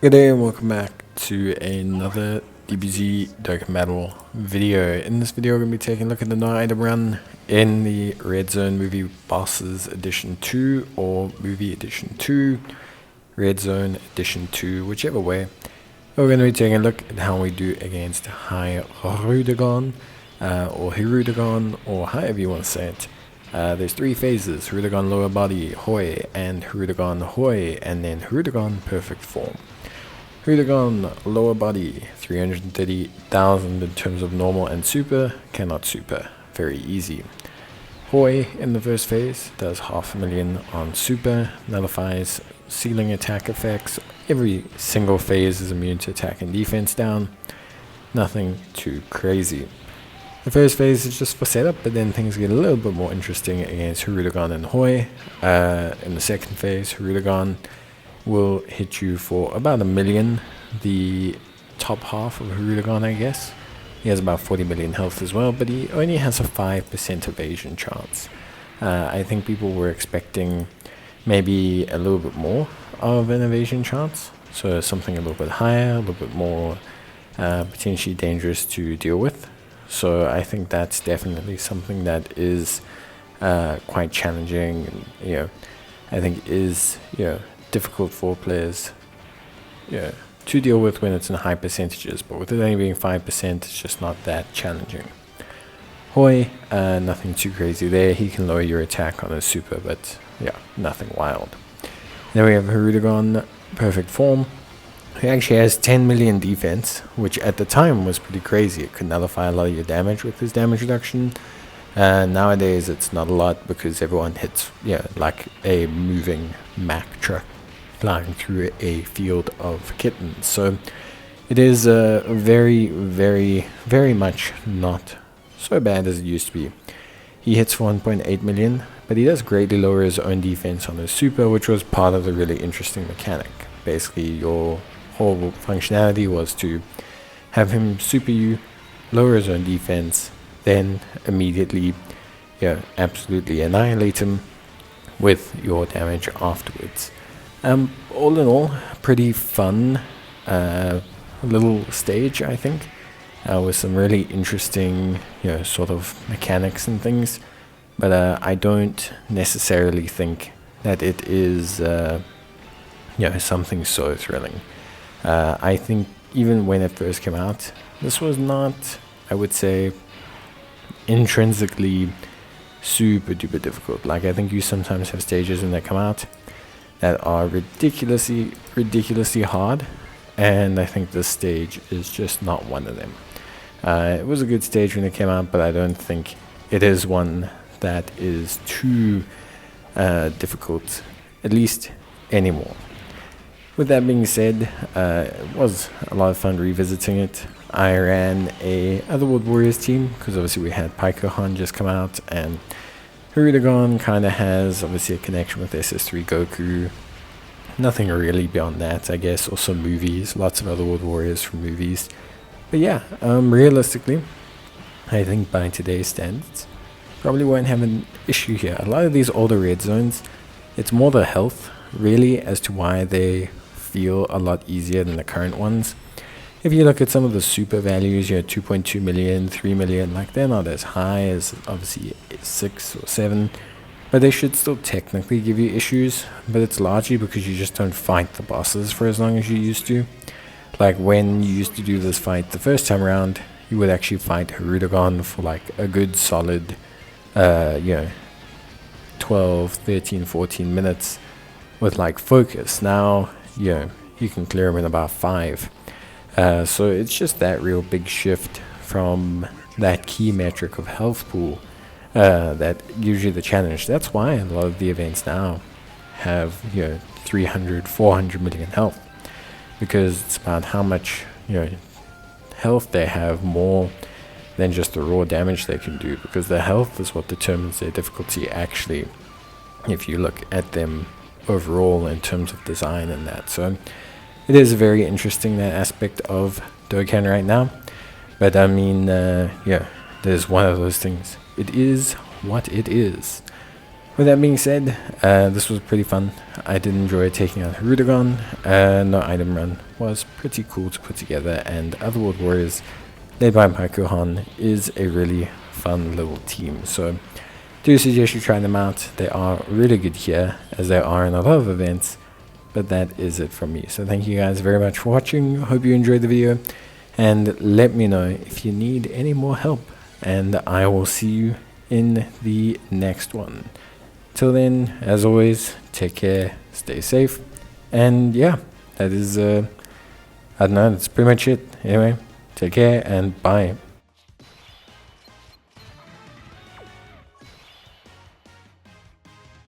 Good day and welcome back to another DBZ Dokkan Battle video. In this video we're going to be taking a look at the no item run in the Red Zone Movie Bosses Edition 2 or Movie Edition 2, Red Zone Edition 2, whichever way. We're going to be taking a look at how we do against Hirudegarn or Hirudegarn or however you want to say it. There's three phases: Hirudegarn lower body, Hoi, and Hirudegarn Hoi, and then Hirudegarn perfect form. Hirudegarn lower body, 330,000 in terms of normal and super, cannot super, very easy. Hoi in the first phase does 500,000 on super, nullifies ceiling attack effects. Every single phase is immune to attack and defense down, nothing too crazy. The first phase is just for setup, but then things get a little bit more interesting against Hirudegarn and Hoi. In the second phase, Hirudegarn will hit you for about 1 million. The top half of Hirudegarn, I guess. He has about 40 million health as well, but he only has a 5% evasion chance. I think people were expecting maybe a little bit more of an evasion chance, so something a little bit higher, a little bit more potentially dangerous to deal with. So I think that's definitely something that is quite challenging, and I think is difficult for players to deal with when it's in high percentages, but with it only being 5%, it's just not that challenging. Hoi, nothing too crazy there. He can lower your attack on a super, but yeah, nothing wild. Then we have Hirudegarn perfect form. He actually has 10 million defense, which at the time was pretty crazy. It could nullify a lot of your damage with his damage reduction. Nowadays it's not a lot because everyone hits like a moving Mack truck flying through a field of kittens. So it is very, very, very much not so bad as it used to be. He hits for 1.8 million, but he does greatly lower his own defense on his super, which was part of the really interesting mechanic. Basically, your whole functionality was to have him super you, lower his own defense, then immediately absolutely annihilate him with your damage afterwards. All in all, pretty fun little stage, I think, with some really interesting sort of mechanics and things, but I don't necessarily think that it is something so thrilling. I think even when it first came out, this was not, I would say, intrinsically super duper difficult. Like, I think you sometimes have stages when they come out that are ridiculously hard, and I think this stage is just not one of them. It was a good stage when it came out, but I don't think it is one that is too difficult, at least anymore. With that being said, it was a lot of fun revisiting it. I ran a Otherworld Warriors team because obviously we had Pykohan just come out, and Hirudegarn kind of has obviously a connection with SS3 Goku. Nothing really beyond that, I guess. Also movies, lots of Otherworld Warriors from movies. But yeah, realistically, I think by today's standards, probably won't have an issue here. A lot of these older red zones, it's more the health really as to why they feel a lot easier than the current ones. If you look at some of the super values, 2.2 million, 3 million, like they're not as high as obviously 6 or 7, but they should still technically give you issues, but it's largely because you just don't fight the bosses for as long as you used to. Like when you used to do this fight the first time around, you would actually fight Hirudegarn for like a good solid 12, 13, 14 minutes with like focus. Now you can clear them in about 5. So it's just that real big shift from that key metric of health pool that gives you the challenge. That's why a lot of the events now have 300, 400 million health, because it's about how much health they have more than just the raw damage they can do, because the health is what determines their difficulty actually, if you look at them overall in terms of design and that. So it is very interesting, that aspect of Dokkan right now. But I mean, there's one of those things. It is what it is. With that being said, this was pretty fun. I did enjoy taking out Hirudegarn. No item run was pretty cool to put together, and Otherworld Warriors, led by Maikohan, is a really fun little team. So do suggest you try them out. They are really good here, as they are in a lot of events. But that is it from me. So thank you guys very much for watching. Hope you enjoyed the video, and let me know if you need any more help, and I will see you in the next one. Till then, as always, take care, stay safe, and yeah, that is I don't know, that's pretty much it. Anyway, take care and bye.